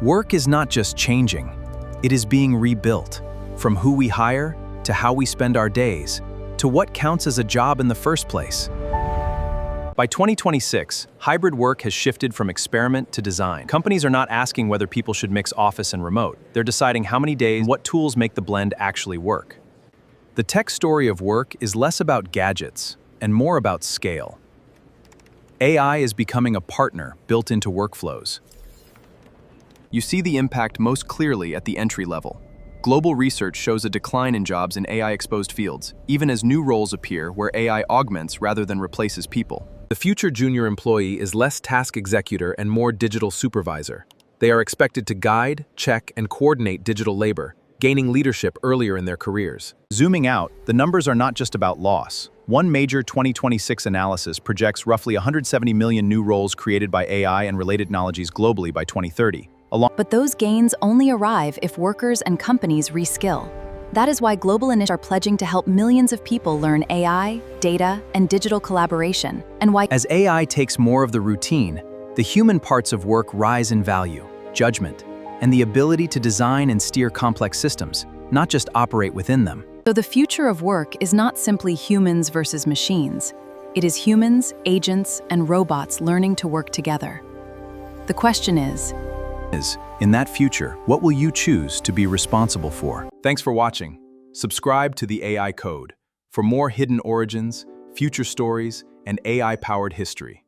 Work is not just changing, it is being rebuilt. From who we hire, to how we spend our days, to what counts as a job in the first place. By 2026, hybrid work has shifted from experiment to design. Companies are not asking whether people should mix office and remote. They're deciding how many days and what tools make the blend actually work. The tech story of work is less about gadgets and more about scale. AI is becoming a partner built into workflows. You see the impact most clearly at the entry level. Global research shows a decline in jobs in AI-exposed fields, even as new roles appear where AI augments rather than replaces people. The future junior employee is less task executor and more digital supervisor. They are expected to guide, check, and coordinate digital labor, gaining leadership earlier in their careers. Zooming out, the numbers are not just about loss. One major 2026 analysis projects roughly 170 million new roles created by AI and related technologies globally by 2030. But those gains only arrive if workers and companies reskill. That is why global initiatives are pledging to help millions of people learn AI, data, and digital collaboration, and why as AI takes more of the routine, the human parts of work rise in value, judgment, and the ability to design and steer complex systems, not just operate within them. So the future of work is not simply humans versus machines. It is humans, agents, and robots learning to work together. The question is, in that future, what will you choose to be responsible for? Thanks for watching. Subscribe to the AI Code for more hidden origins, future stories, and AI-powered history.